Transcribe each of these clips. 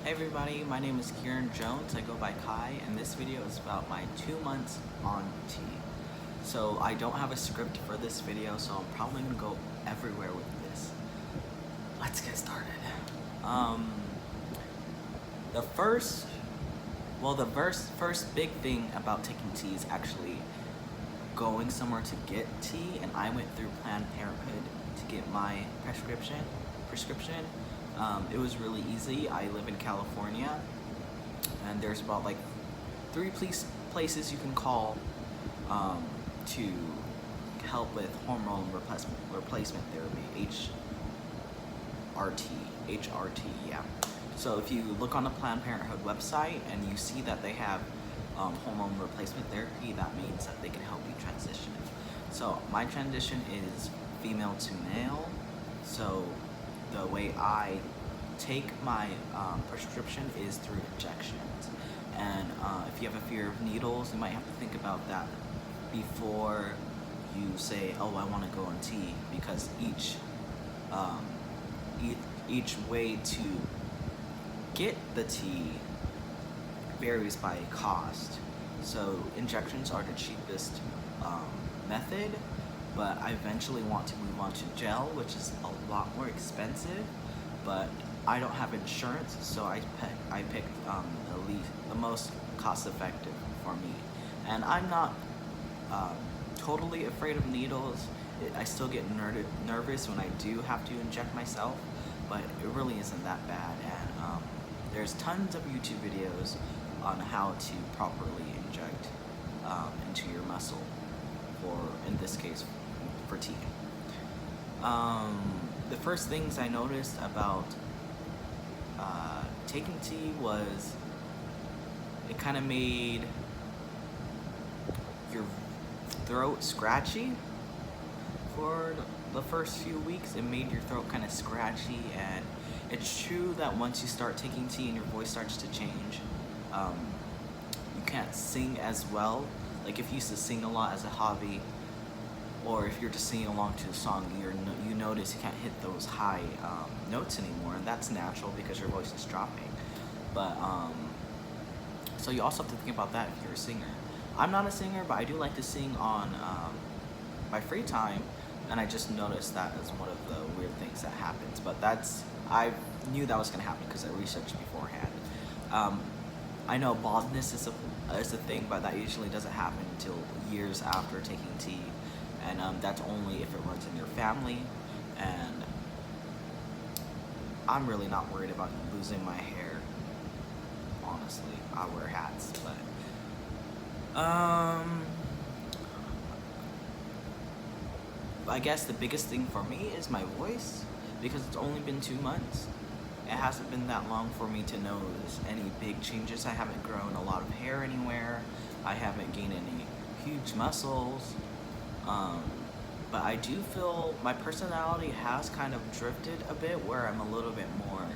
Hey everybody, my name is Kieran Jones. I go by Kai, and this video is about my 2 months on tea. So I don't have a script for this video, so I'm probably gonna go everywhere with this. Let's get started. The first big thing about taking tea is actually going somewhere to get tea, and I went through Planned Parenthood to get my prescription. It was really easy. I live in California, and there's about like 3 places you can call to help with hormone replacement therapy, HRT, yeah. So if you look on the Planned Parenthood website and you see that they have hormone replacement therapy, that means that they can help you transition. So my transition is female to male. So the way I take my prescription is through injections. And if you have a fear of needles, you might have to think about that before you say, oh, I want to go on tea, because each way to get the tea varies by cost. So injections are the cheapest method, but I eventually want to move on to gel, which is a lot more expensive, but I don't have insurance, so I picked the most cost effective for me. And I'm not totally afraid of needles. I still get nervous when I do have to inject myself, but it really isn't that bad. And there's tons of YouTube videos on how to properly inject into your muscle, or in this case, for tea. The first things I noticed about taking tea was it kind of made your throat scratchy. For the first few weeks, it made your throat kind of scratchy, and it's true that once you start taking tea and your voice starts to change, you can't sing as well. Like if you used to sing a lot as a hobby, or if you're just singing along to a song, you notice you can't hit those high notes anymore, and that's natural because your voice is dropping. But so you also have to think about that if you're a singer. I'm not a singer, but I do like to sing on my free time, and I just noticed that as one of the weird things that happens. But I knew that was gonna happen because I researched beforehand. I know baldness is a thing, but that usually doesn't happen until years after taking tea. And that's only if it runs in your family, and I'm really not worried about losing my hair, honestly. I wear hats, but I guess the biggest thing for me is my voice, because it's only been 2 months. It hasn't been that long for me to notice any big changes. I haven't grown a lot of hair anywhere. I haven't gained any huge muscles. But I do feel my personality has kind of drifted a bit, where I'm a little bit more,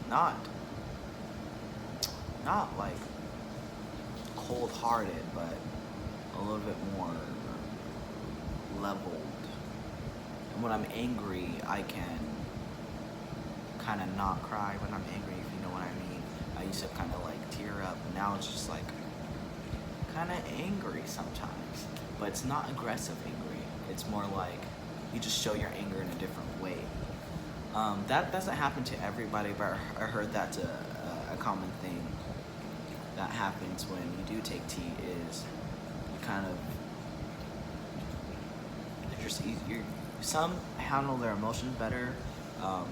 not like cold-hearted, but a little bit more leveled. And when I'm angry, I can kind of not cry when I'm angry, if you know what I mean. I used to kind of like tear up, and now it's just like kind of angry sometimes, but it's not aggressive angry. It's more like you just show your anger in a different way. That doesn't happen to everybody, but I heard that's a common thing that happens when you do take tea, is you kind of, some handle their emotions better.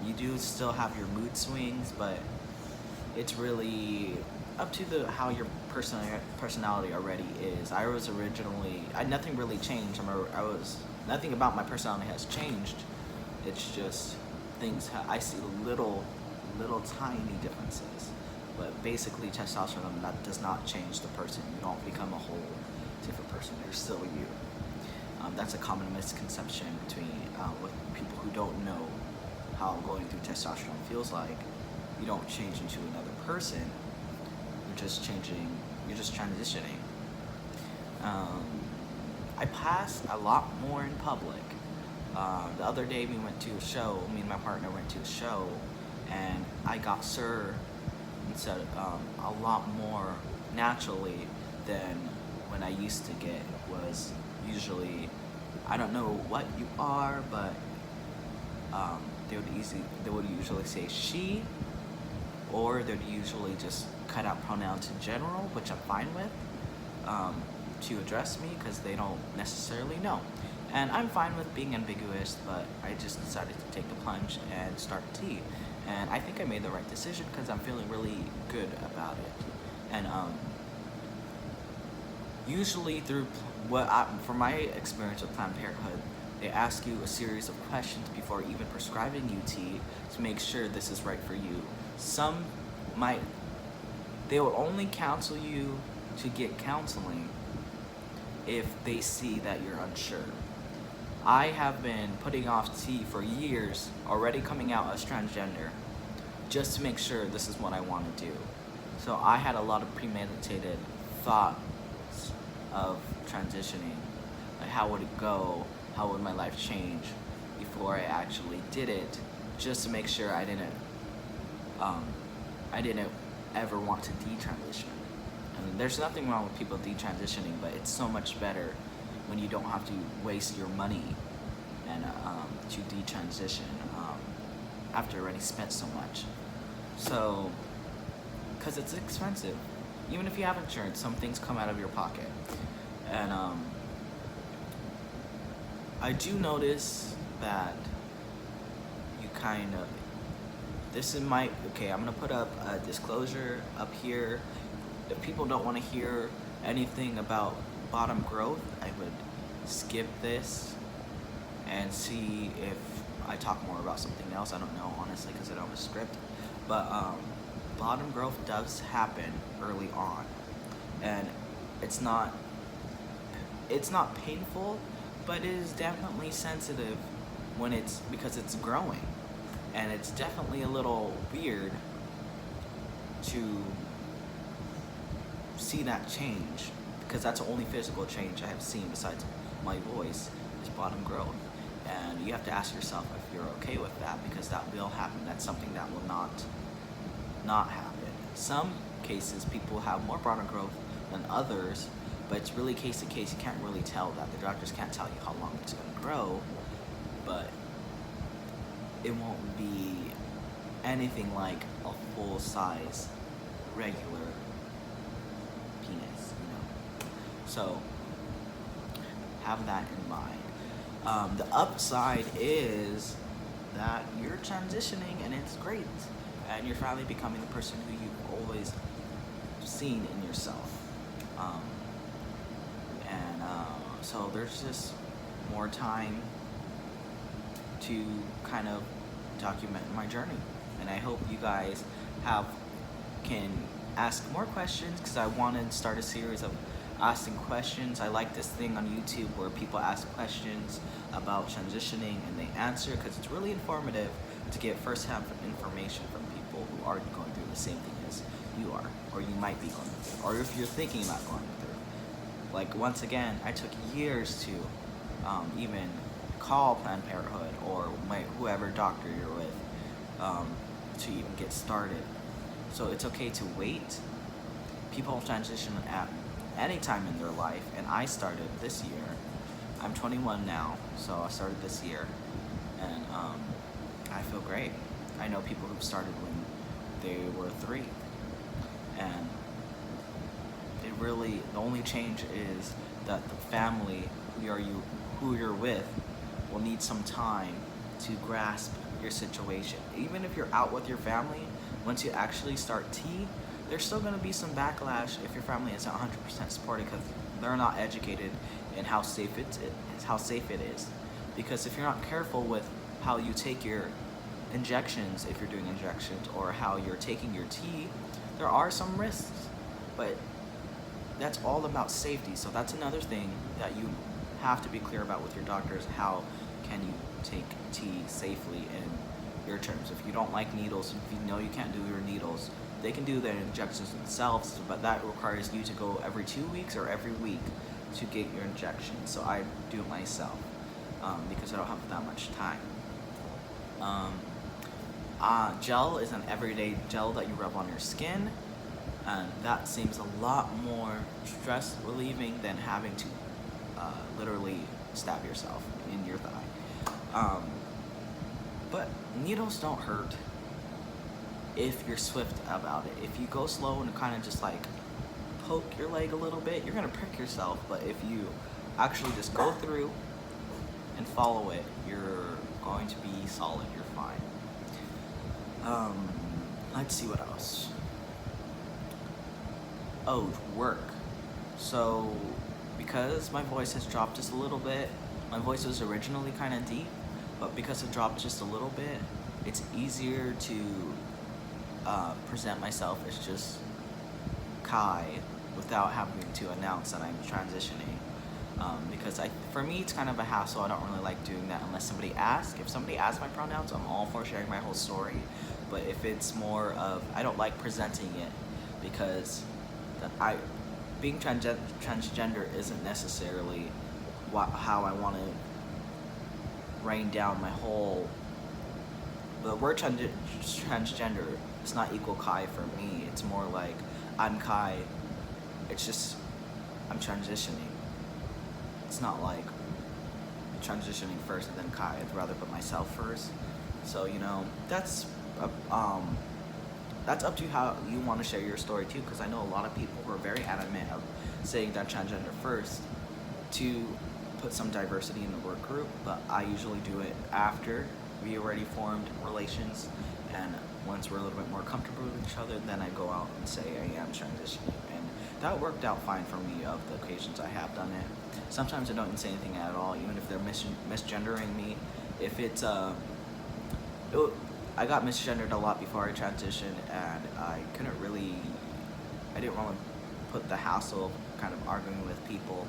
You do still have your mood swings, but it's really up to how your personality already is. Nothing really changed. Nothing about my personality has changed. It's just I see little tiny differences. But basically, testosterone, that does not change the person. You don't become a whole different person. You're still you. That's a common misconception between with people who don't know how going through testosterone feels like. You don't change into another person. You're just transitioning. I pass a lot more in public. The other day me and my partner went to a show, and I got Sir instead a lot more naturally than when I used to get. Was usually, I don't know what you are, but they would usually say she, or they'd usually just cut out pronouns in general, which I'm fine with, to address me because they don't necessarily know. And I'm fine with being ambiguous, but I just decided to take the plunge and start T. And I think I made the right decision because I'm feeling really good about it. And usually through from my experience with Planned Parenthood, they ask you a series of questions before even prescribing you T to make sure this is right for you. Some might, they will only counsel you to get counseling if they see that you're unsure. I have been putting off T for years, already coming out as transgender, just to make sure this is what I want to do. So I had a lot of premeditated thoughts of transitioning. Like, how would it go? How would my life change before I actually did it, just to make sure I didn't ever want to detransition. And there's nothing wrong with people detransitioning, but it's so much better when you don't have to waste your money and to detransition after already spent so much. So, because it's expensive. Even if you have insurance, some things come out of your pocket. And I do notice that you kind of, I'm gonna put up a disclosure up here. If people don't want to hear anything about bottom growth, I would skip this and see if I talk more about something else. I don't know, honestly, because I don't have a script. But bottom growth does happen early on, and it's not painful, but it is definitely sensitive because it's growing, and it's definitely a little weird to see that change, because that's the only physical change I have seen besides my voice is bottom growth. And you have to ask yourself if you're okay with that, because that will happen. That's something that will not happen. Some cases people have more bottom growth than others, but it's really case to case. You can't really tell that. The doctors can't tell you how long it's going to grow, but it won't be anything like a full size regular penis, you know. So have that in mind. The upside is that you're transitioning, and it's great, and you're finally becoming the person who you've always seen in yourself. So there's just more time to kind of document my journey, and I hope you guys can ask more questions, because I want to start a series of asking questions. I like this thing on YouTube where people ask questions about transitioning and they answer, because it's really informative to get first-hand information from people who are going through the same thing as you are, or you might be going through, or if you're thinking about going through. Like, once again, I took years to even call Planned Parenthood or whoever doctor you're with to even get started. So it's okay to wait. People transition at any time in their life, and I started this year. I'm 21 now, so I started this year, and I feel great. I know people who've started when they were 3, and the only change is that the family who you're with will need some time to grasp your situation. Even if you're out with your family, once you actually start T, there's still going to be some backlash if your family isn't 100% supportive, because they're not educated in how safe it is. Because if you're not careful with how you take your injections, if you're doing injections, or how you're taking your T, there are some risks, but that's all about safety. So that's another thing that you have to be clear about with your doctors. How can you take T safely in your terms? If you don't like needles, if you know you can't do your needles, they can do their injections themselves, but that requires you to go every 2 weeks or every week to get your injections. So I do it myself because I don't have that much time. Gel is an everyday gel that you rub on your skin, and that seems a lot more stress relieving than having to literally stab yourself in your thigh. But needles don't hurt if you're swift about it. If you go slow and kind of just like poke your leg a little bit, you're gonna prick yourself. But if you actually just go through and follow it, you're going to be solid, you're fine. Let's see what else. Oh, work. So, because my voice has dropped just a little bit, my voice was originally kind of deep, but because it dropped just a little bit, it's easier to present myself as just Kai without having to announce that I'm transitioning. Because for me, it's kind of a hassle. I don't really like doing that unless somebody asks. If somebody asks my pronouns, I'm all for sharing my whole story. But if it's more of, I don't like presenting it because being transgender isn't necessarily how I want to rain down my whole. The word transgender is not equal Kai for me. It's more like I'm Kai. It's just I'm transitioning. It's not like transitioning first and then Kai. I'd rather put myself first. So that's up to you how you want to share your story too. Because I know a lot of people who are very adamant of saying they're transgender first to put some diversity in the work group. But I usually do it after we already formed relations, and once we're a little bit more comfortable with each other, then I go out and say I am transitioning. And that worked out fine for me of the occasions I have done it. Sometimes I don't say anything at all, even if they're misgendering me. If it's I got misgendered a lot before I transitioned, and I didn't want to put the hassle of kind of arguing with people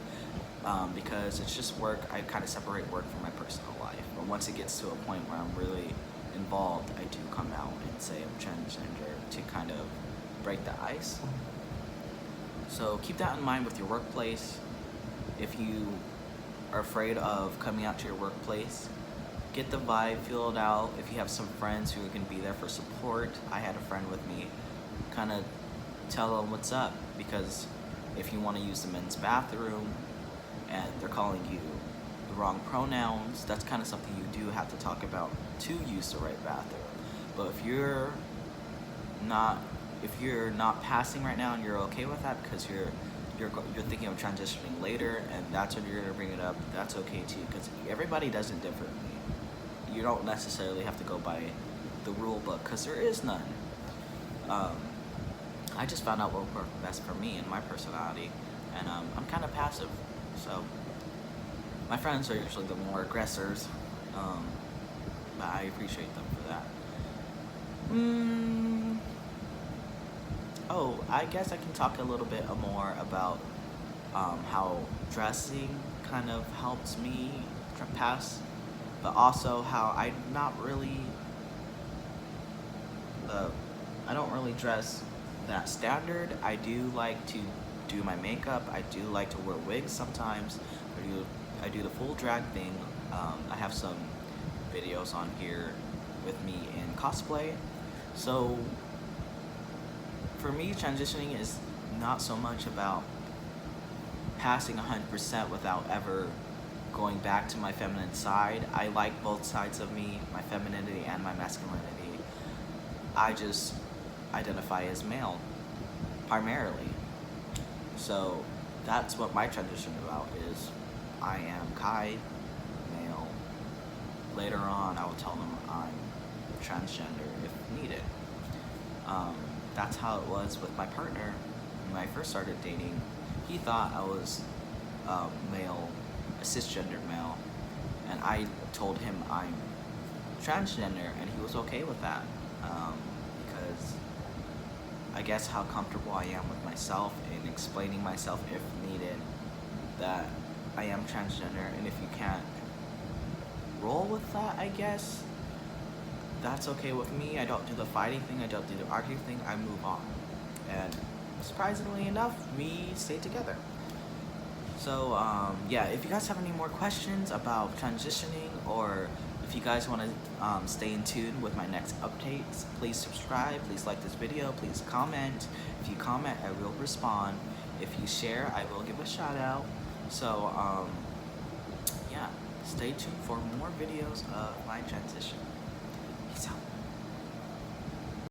because it's just work. I kind of separate work from my personal life. But once it gets to a point where I'm really involved, I do come out and say I'm transgender to kind of break the ice. So keep that in mind with your workplace. If you are afraid of coming out to your workplace, get the vibe, feel it out. If you have some friends who can be there for support, I had a friend with me, kind of tell them what's up, because if you want to use the men's bathroom and they're calling you the wrong pronouns, that's kind of something you do have to talk about to use the right bathroom. But if you're not passing right now and you're okay with that because you're thinking of transitioning later and that's when you're going to bring it up, that's okay too, because everybody does it differently. You don't necessarily have to go by the rule book because there is none. I just found out what worked best for me and my personality, and I'm kind of passive, so my friends are usually the more aggressors, but I appreciate them for that. Oh, I guess I can talk a little bit more about how dressing kind of helps me pass, but also how I don't really dress that standard. I do like to do my makeup. I do like to wear wigs sometimes. I do the full drag thing. I have some videos on here with me in cosplay. So for me, transitioning is not so much about passing 100% without ever going back to my feminine side. I like both sides of me, my femininity and my masculinity. I just identify as male, primarily. So that's what my transition about is. I am Kai, male. Later on, I will tell them I'm transgender if needed. That's how it was with my partner. When I first started dating, he thought I was male, a cisgendered male, and I told him I'm transgender, and he was okay with that, because I guess how comfortable I am with myself and explaining myself if needed that I am transgender, and if you can't roll with that, I guess that's okay with me. I don't do the fighting thing, I don't do the arguing thing, I move on. And surprisingly enough, we stay together. So yeah, if you guys have any more questions about transitioning, or If you guys want to stay in tune with my next updates, please subscribe, please like this video, please comment. If you comment, I will respond. If you share, I will give a shout out. So yeah, stay tuned for more videos of my transition. Peace out.